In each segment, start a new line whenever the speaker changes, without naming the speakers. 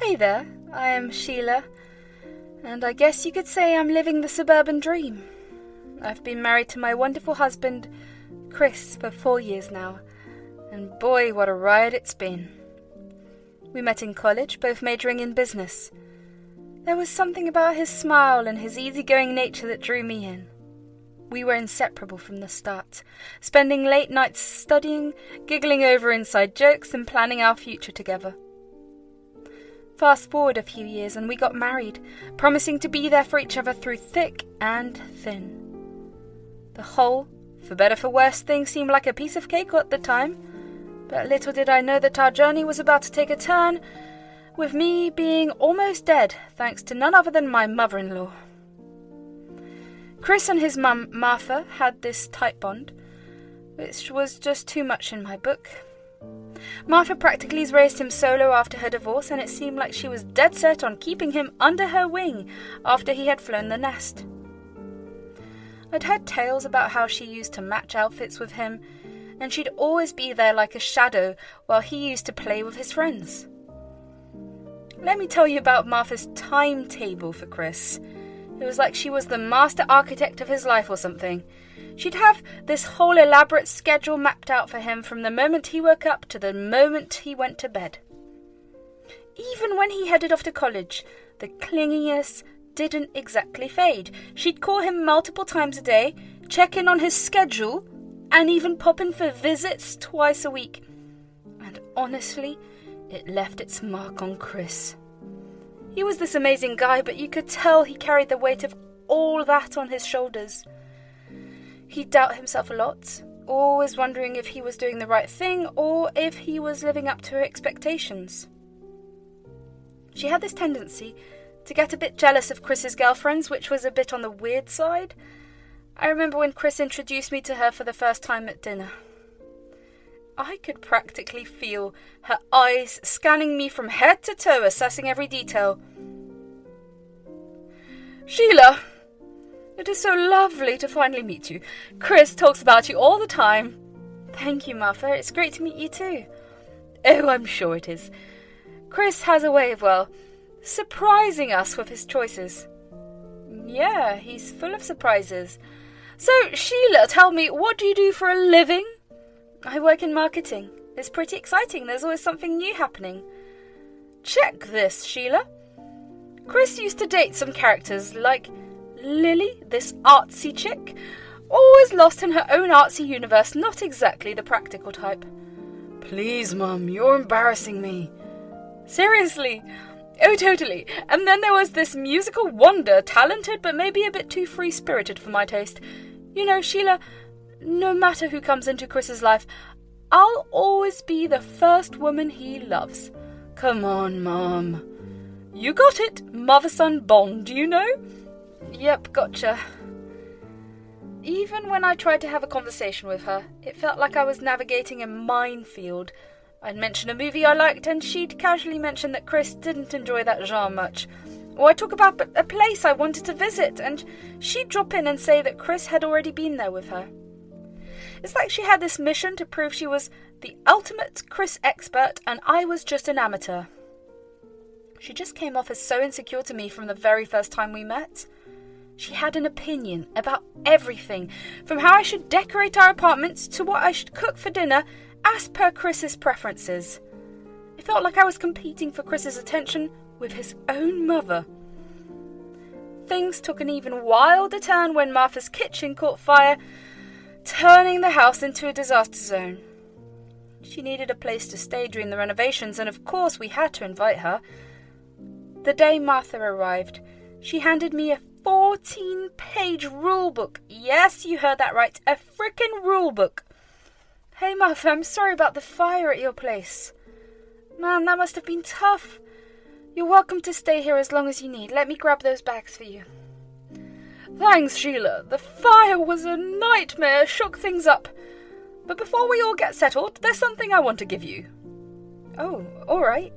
Hey there, I am Sheila, and I guess you could say I'm living the suburban dream. I've been married to my wonderful husband, Chris, for 4 years now, and boy, what a ride it's been. We met in college, both majoring in business. There was something about his smile and his easygoing nature that drew me in. We were inseparable from the start, spending late nights studying, giggling over inside jokes, and planning our future together. Fast forward a few years and we got married, promising to be there for each other through thick and thin. The whole, for better for worse, thing seemed like a piece of cake at the time, but little did I know that our journey was about to take a turn, with me being almost dead thanks to none other than my mother-in-law. Chris and his mum, Martha, had this tight bond, which was just too much in my book. Martha practically raised him solo after her divorce, and it seemed like she was dead set on keeping him under her wing after he had flown the nest. I'd heard tales about how she used to match outfits with him, and she'd always be there like a shadow while he used to play with his friends. Let me tell you about Martha's timetable for Chris. It was like she was the master architect of his life or something. She'd have this whole elaborate schedule mapped out for him from the moment he woke up to the moment he went to bed. Even when he headed off to college, the clinginess didn't exactly fade. She'd call him multiple times a day, check in on his schedule, and even pop in for visits twice a week. And honestly, it left its mark on Chris. He was this amazing guy, but you could tell he carried the weight of all that on his shoulders. He'd doubt himself a lot, always wondering if he was doing the right thing or if he was living up to her expectations. She had this tendency to get a bit jealous of Chris's girlfriends, which was a bit on the weird side. I remember when Chris introduced me to her for the first time at dinner. I could practically feel her eyes scanning me from head to toe, assessing every detail. "Sheila, it is so lovely to finally meet you. Chris talks about you all the time." "Thank you, Martha. It's great to meet you too." "Oh, I'm sure it is. Chris has a way of, surprising us with his choices." "Yeah, he's full of surprises. So, Sheila, tell me, what do you do for a living?" "I work in marketing. It's pretty exciting. There's always something new happening." "Check this, Sheila. Chris used to date some characters like Lily, this artsy chick, always lost in her own artsy universe, not exactly the practical type." "Please, Mum, you're embarrassing me." "Seriously? Oh, totally. And then there was this musical wonder, talented but maybe a bit too free-spirited for my taste. You know, Sheila, no matter who comes into Chris's life, I'll always be the first woman he loves." "Come on, Mum. You got it. Mother-son bond, you know?" "Yep, gotcha." Even when I tried to have a conversation with her, it felt like I was navigating a minefield. I'd mention a movie I liked, and she'd casually mention that Chris didn't enjoy that genre much. Or I'd talk about a place I wanted to visit, and she'd drop in and say that Chris had already been there with her. It's like she had this mission to prove she was the ultimate Chris expert, and I was just an amateur. She just came off as so insecure to me from the very first time we met. She had an opinion about everything, from how I should decorate our apartments to what I should cook for dinner, as per Chris's preferences. It felt like I was competing for Chris's attention with his own mother. Things took an even wilder turn when Martha's kitchen caught fire, turning the house into a disaster zone. She needed a place to stay during the renovations, and of course we had to invite her. The day Martha arrived, she handed me a 14-page rulebook. Yes, you heard that right, a frickin' rulebook. "Hey, Martha, I'm sorry about the fire at your place." "Man, that must have been tough. You're welcome to stay here as long as you need. Let me grab those bags for you." "Thanks, Sheila. The fire was a nightmare, shook things up. But before we all get settled, there's something I want to give you." "Oh, all right.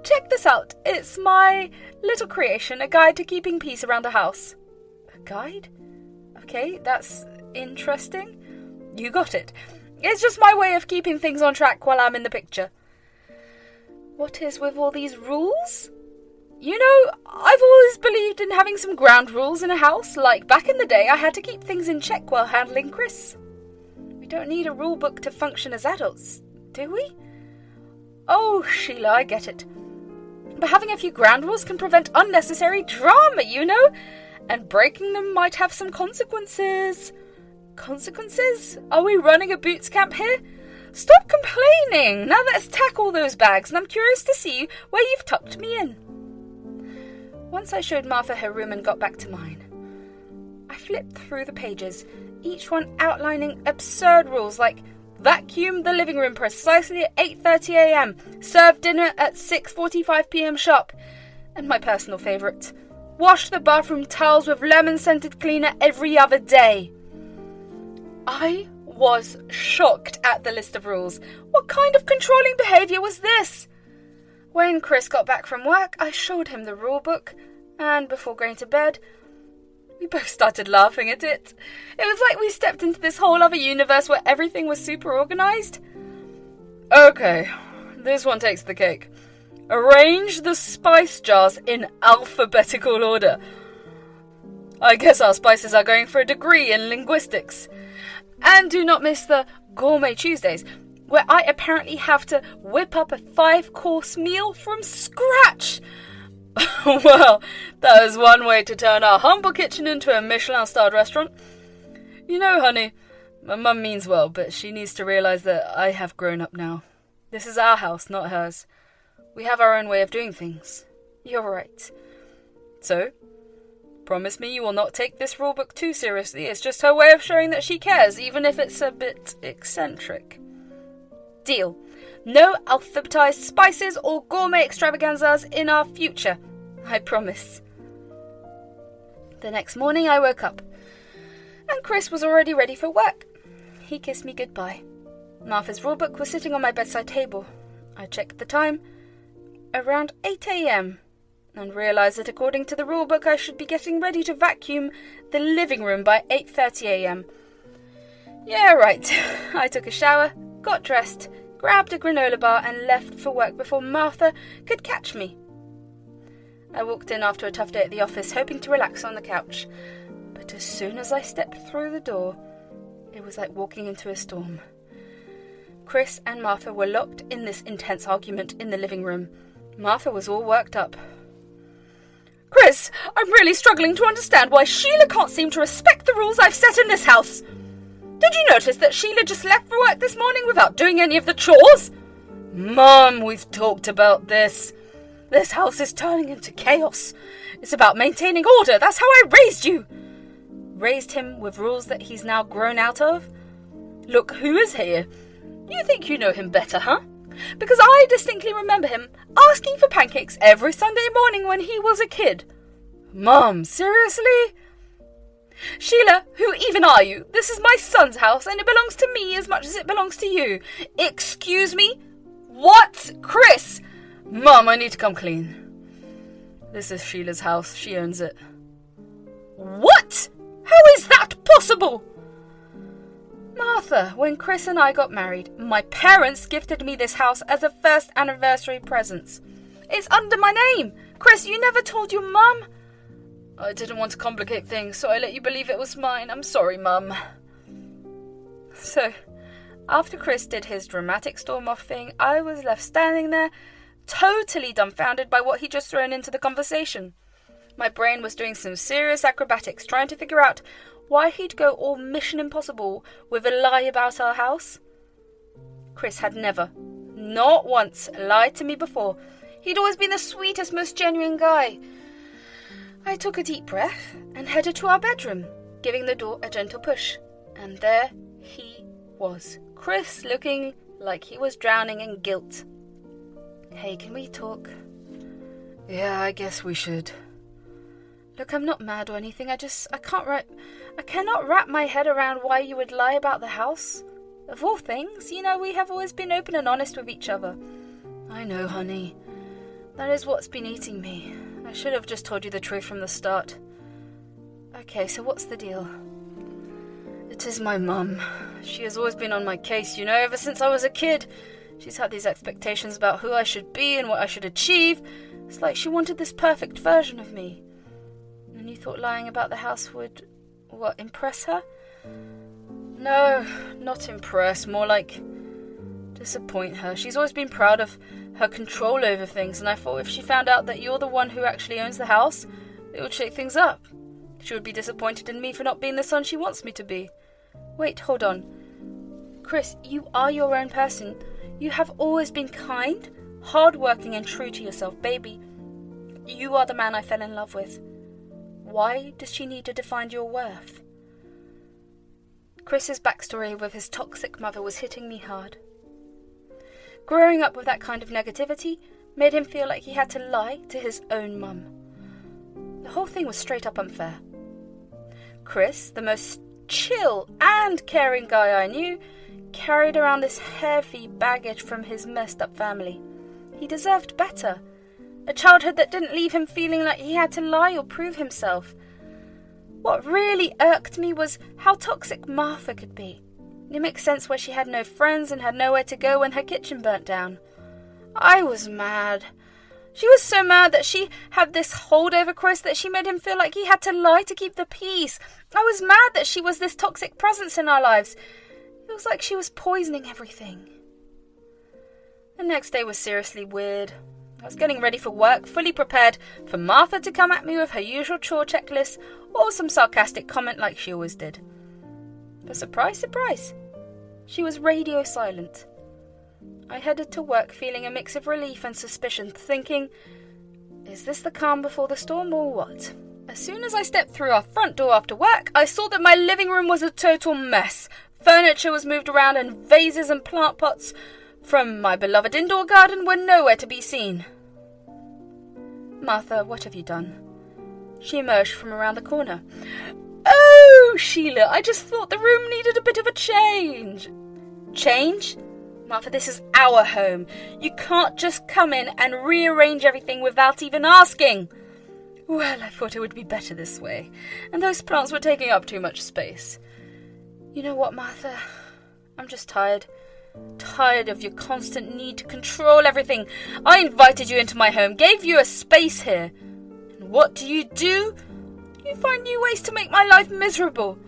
Check this out. It's my little creation, a guide to keeping peace around the house." "A guide? Okay, that's interesting." "You got it. It's just my way of keeping things on track while I'm in the picture." What is with all these rules? You know, I've always believed in having some ground rules in a house, like back in the day I had to keep things in check while handling Chris. We don't need a rule book to function as adults, do we? Oh, Sheila, I get it. But having a few ground rules can prevent unnecessary drama, you know? And breaking them might have some consequences. Consequences? Are we running a boots camp here? Stop complaining! Now let's tackle those bags, and I'm curious to see where you've tucked me in. Once I showed Martha her room and got back to mine, I flipped through the pages, each one outlining absurd rules like vacuum the living room precisely at 8:30 a.m, serve dinner at 6:45 p.m. sharp, and my personal favourite, wash the bathroom towels with lemon-scented cleaner every other day. I was shocked at the list of rules. What kind of controlling behaviour was this? When Chris got back from work, I showed him the rule book, and before going to bed, we both started laughing at it. It was like we stepped into this whole other universe where everything was super organised. Okay, this one takes the cake. Arrange the spice jars in alphabetical order. I guess our spices are going for a degree in linguistics. And do not miss the Gourmet Tuesdays, where I apparently have to whip up a 5-course meal from scratch. Well, that is one way to turn our humble kitchen into a Michelin-starred restaurant. You know, honey, my mum means well, but she needs to realise that I have grown up now. This is our house, not hers. We have our own way of doing things. You're right. So, promise me you will not take this rulebook too seriously. It's just her way of showing that she cares, even if it's a bit eccentric. Deal. No alphabetized spices or gourmet extravaganzas in our future. I promise. The next morning I woke up, and Chris was already ready for work. He kissed me goodbye. Martha's rulebook was sitting on my bedside table. I checked the time, around 8 a.m, and realised that according to the rulebook I should be getting ready to vacuum the living room by 8:30 a.m. Yeah, right. I took a shower, got dressed, grabbed a granola bar and left for work before Martha could catch me. I walked in after a tough day at the office, hoping to relax on the couch. But as soon as I stepped through the door, it was like walking into a storm. Chris and Martha were locked in this intense argument in the living room. Martha was all worked up. Chris, I'm really struggling to understand why Sheila can't seem to respect the rules I've set in this house. Did you notice that Sheila just left for work this morning without doing any of the chores? Mum, we've talked about this. This house is turning into chaos. It's about maintaining order. That's how I raised you. Raised him with rules that he's now grown out of? Look, who is here? You think you know him better, huh? Because I distinctly remember him asking for pancakes every Sunday morning when he was a kid. Mum, seriously? Sheila, who even are you? This is my son's house and it belongs to me as much as it belongs to you. Excuse me? What? Chris? Mum, I need to come clean. This is Sheila's house. She owns it. What? How is that possible? Martha, when Chris and I got married, my parents gifted me this house as a first anniversary present. It's under my name. Chris, you never told your mum? I didn't want to complicate things, so I let you believe it was mine. I'm sorry, Mum. So, after Chris did his dramatic storm-off thing, I was left standing there, totally dumbfounded by what he'd just thrown into the conversation. My brain was doing some serious acrobatics, trying to figure out why he'd go all Mission Impossible with a lie about our house. Chris had never, not once, lied to me before. He'd always been the sweetest, most genuine guy. I took a deep breath and headed to our bedroom, giving the door a gentle push. And there he was, Chris, looking like he was drowning in guilt. Hey, can we talk? Yeah, I guess we should. Look, I'm not mad or anything. I cannot wrap my head around why you would lie about the house. Of all things, you know, we have always been open and honest with each other. I know, honey. That is what's been eating me. I should have just told you the truth from the start. Okay, so what's the deal? It is my mum. She has always been on my case, you know, ever since I was a kid. She's had these expectations about who I should be and what I should achieve. It's like she wanted this perfect version of me. And you thought lying about the house would, impress her? No, not impress, more like disappoint her. She's always been proud of her control over things, and I thought if she found out that you're the one who actually owns the house, it would shake things up. She would be disappointed in me for not being the son she wants me to be. Wait, hold on. Chris, you are your own person. You have always been kind, hard-working, and true to yourself, baby. You are the man I fell in love with. Why does she need to define your worth? Chris's backstory with his toxic mother was hitting me hard. Growing up with that kind of negativity made him feel like he had to lie to his own mum. The whole thing was straight up unfair. Chris, the most chill and caring guy I knew, carried around this heavy baggage from his messed up family. He deserved better. A childhood that didn't leave him feeling like he had to lie or prove himself. What really irked me was how toxic Martha could be. It makes sense where she had no friends and had nowhere to go when her kitchen burnt down. I was mad. She was so mad that she had this hold over Chris that she made him feel like he had to lie to keep the peace. I was mad that she was this toxic presence in our lives. It was like she was poisoning everything. The next day was seriously weird. I was getting ready for work, fully prepared for Martha to come at me with her usual chore checklist or some sarcastic comment like she always did. But surprise, surprise, she was radio silent. I headed to work feeling a mix of relief and suspicion, thinking, is this the calm before the storm or what? As soon as I stepped through our front door after work, I saw that my living room was a total mess. Furniture was moved around and vases and plant pots from my beloved indoor garden were nowhere to be seen. Martha, what have you done? She emerged from around the corner. Oh, Sheila, I just thought the room needed a bit of a change. Change? Martha, this is our home. You can't just come in and rearrange everything without even asking. Well, I thought it would be better this way, and those plants were taking up too much space. You know what, Martha? I'm just tired. Tired of your constant need to control everything. I invited you into my home, gave you a space here. And what do? You find new ways to make my life miserable.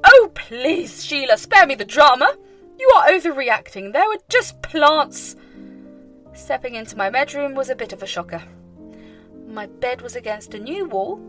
Oh, please, Sheila, spare me the drama. You are overreacting. There were just plants. Stepping into my bedroom was a bit of a shocker. My bed was against a new wall.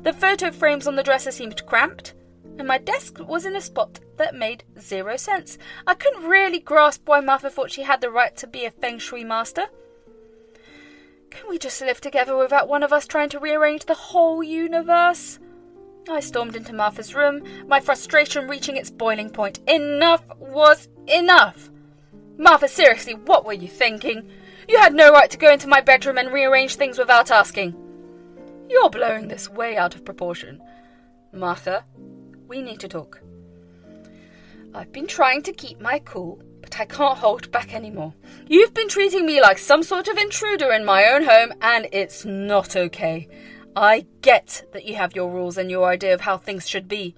The photo frames on the dresser seemed cramped. And my desk was in a spot that made 0 sense. I couldn't really grasp why Martha thought she had the right to be a feng shui master. Can we just live together without one of us trying to rearrange the whole universe? I stormed into Martha's room, my frustration reaching its boiling point. Enough was enough. Martha, seriously, what were you thinking? You had no right to go into my bedroom and rearrange things without asking. You're blowing this way out of proportion. Martha, we need to talk. I've been trying to keep my cool, but I can't hold back anymore. You've been treating me like some sort of intruder in my own home, and it's not okay. I get that you have your rules and your idea of how things should be,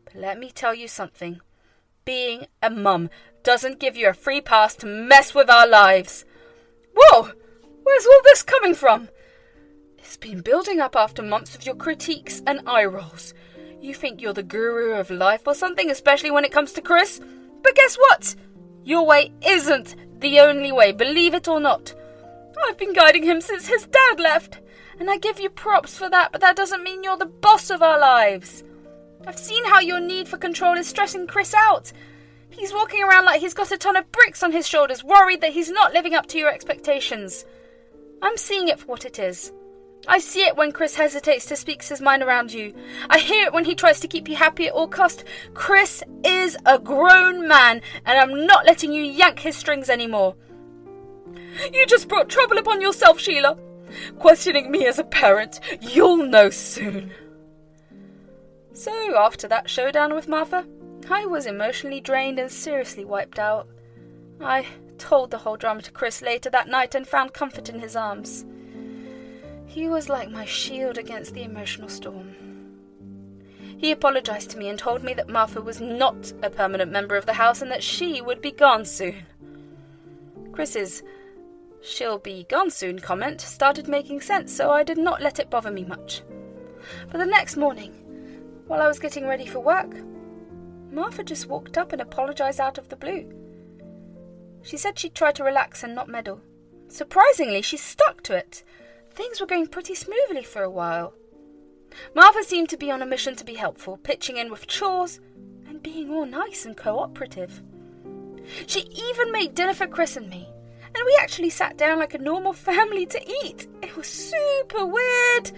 but let me tell you something. Being a mum doesn't give you a free pass to mess with our lives. Whoa! Where's all this coming from? It's been building up after months of your critiques and eye rolls. You think you're the guru of life or something, especially when it comes to Chris? But guess what? Your way isn't the only way, believe it or not. I've been guiding him since his dad left, and I give you props for that, but that doesn't mean you're the boss of our lives. I've seen how your need for control is stressing Chris out. He's walking around like he's got a ton of bricks on his shoulders, worried that he's not living up to your expectations. I'm seeing it for what it is. I see it when Chris hesitates to speak his mind around you. I hear it when he tries to keep you happy at all cost. Chris is a grown man, and I'm not letting you yank his strings anymore. You just brought trouble upon yourself, Sheila. Questioning me as a parent. You'll know soon. So, after that showdown with Martha, I was emotionally drained and seriously wiped out. I told the whole drama to Chris later that night and found comfort in his arms. He was like my shield against the emotional storm. He apologized to me and told me that Martha was not a permanent member of the house and that she would be gone soon. Chris's "she'll be gone soon" comment started making sense, so I did not let it bother me much. But the next morning, while I was getting ready for work, Martha just walked up and apologised out of the blue. She said she'd try to relax and not meddle. Surprisingly, she stuck to it. Things were going pretty smoothly for a while. Martha seemed to be on a mission to be helpful, pitching in with chores and being all nice and cooperative. She even made dinner for Chris and me, and we actually sat down like a normal family to eat. It was super weird,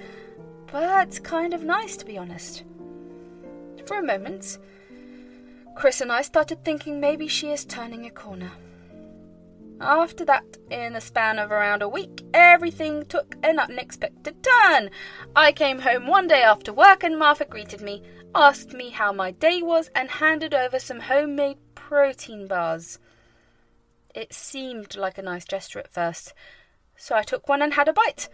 but kind of nice, to be honest. For a moment, Chris and I started thinking maybe she is turning a corner. After that, in a span of around a week, everything took an unexpected turn. I came home one day after work and Martha greeted me, asked me how my day was, and handed over some homemade protein bars. It seemed like a nice gesture at first, so I took one and had a bite.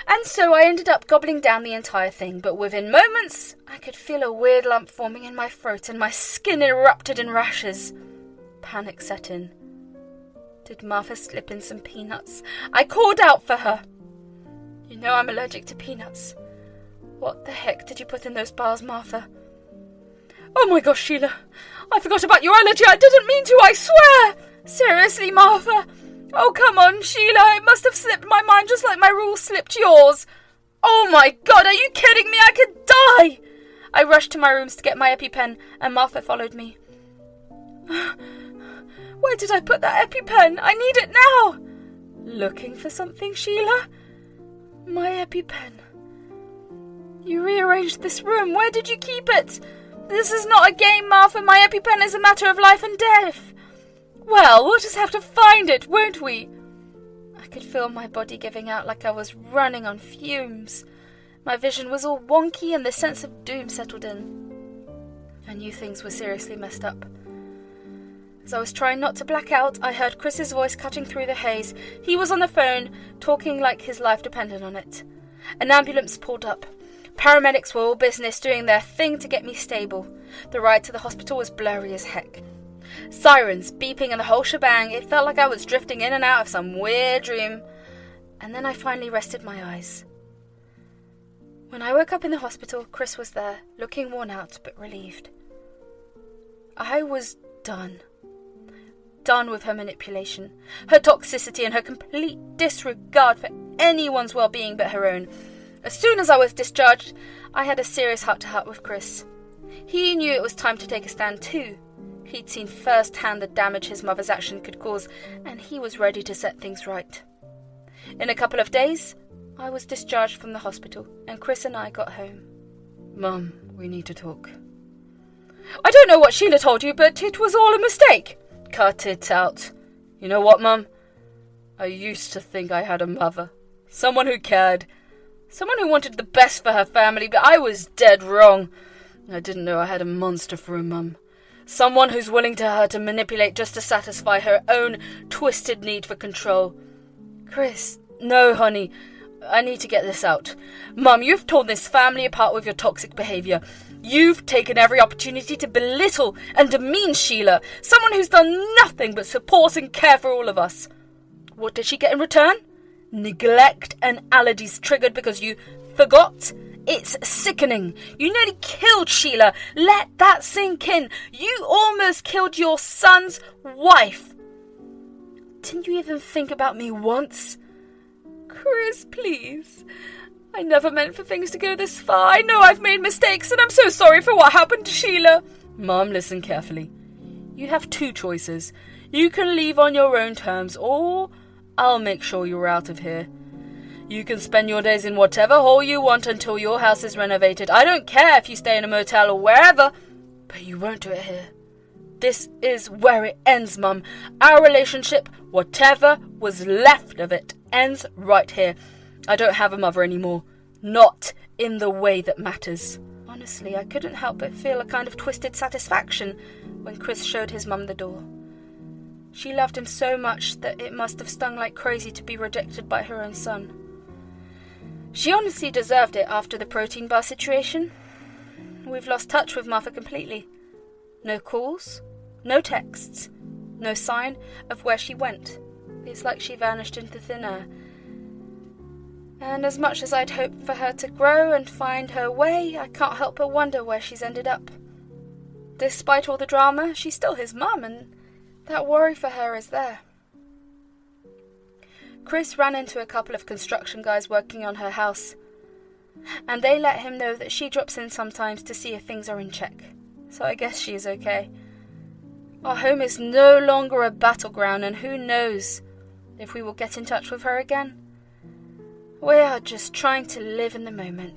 And so I ended up gobbling down the entire thing, but within moments I could feel a weird lump forming in my throat and my skin erupted in rashes. Panic set in. Did Martha slip in some peanuts? I called out for her. You know I'm allergic to peanuts. What the heck did you put in those bars, Martha? Oh my gosh, Sheila. I forgot about your allergy. I didn't mean to, I swear. Seriously, Martha. Oh, come on, Sheila. It must have slipped my mind just like my rules slipped yours. Oh my God, are you kidding me? I could die. I rushed to my rooms to get my EpiPen and Martha followed me. Where did I put that EpiPen? I need it now. Looking for something, Sheila? My EpiPen. You rearranged this room. Where did you keep it? This is not a game, Martha. My EpiPen is a matter of life and death. Well, we'll just have to find it, won't we? I could feel my body giving out like I was running on fumes. My vision was all wonky and the sense of doom settled in. I knew things were seriously messed up. As I was trying not to black out, I heard Chris's voice cutting through the haze. He was on the phone, talking like his life depended on it. An ambulance pulled up. Paramedics were all business, doing their thing to get me stable. The ride to the hospital was blurry as heck. Sirens, beeping, and the whole shebang. It felt like I was drifting in and out of some weird dream. And then I finally rested my eyes. When I woke up in the hospital, Chris was there, looking worn out but relieved. I was done. Done with her manipulation, her toxicity, and her complete disregard for anyone's well-being but her own. As soon as I was discharged, I had a serious heart-to-heart with Chris. He knew it was time to take a stand too. He'd seen firsthand the damage his mother's action could cause, and he was ready to set things right. In a couple of days, I was discharged from the hospital, and Chris and I got home. Mum, we need to talk. I don't know what Sheila told you, but it was all a mistake. Cut it out. You know what, Mum? I used to think I had a mother. Someone who cared. Someone who wanted the best for her family, but I was dead wrong. I didn't know I had a monster for a mum. Someone who's willing to hurt and manipulate just to satisfy her own twisted need for control. Chris, no, honey. I need to get this out. Mum, you've torn this family apart with your toxic behaviour. You've taken every opportunity to belittle and demean Sheila, someone who's done nothing but support and care for all of us. What did she get in return? Neglect and allergies triggered because you forgot? It's sickening. You nearly killed Sheila. Let that sink in. You almost killed your son's wife. Didn't you even think about me once? Chris, please. I never meant for things to go this far. I know I've made mistakes, and I'm so sorry for what happened to Sheila. Mum, listen carefully. You have two choices. You can leave on your own terms, or I'll make sure you're out of here. You can spend your days in whatever hole you want until your house is renovated. I don't care if you stay in a motel or wherever, but you won't do it here. This is where it ends, Mum. Our relationship, whatever was left of it, ends right here. I don't have a mother anymore. Not in the way that matters. Honestly, I couldn't help but feel a kind of twisted satisfaction when Chris showed his mum the door. She loved him so much that it must have stung like crazy to be rejected by her own son. She honestly deserved it after the protein bar situation. We've lost touch with Martha completely. No calls, no texts, No sign of where she went. It's like she vanished into thin air. And as much as I'd hoped for her to grow and find her way, I can't help but wonder where she's ended up. Despite all the drama, she's still his mum, and that worry for her is there. Chris ran into a couple of construction guys working on her house, and they let him know that she drops in sometimes to see if things are in check. So I guess she is okay. Our home is no longer a battleground, and who knows if we will get in touch with her again. We are just trying to live in the moment.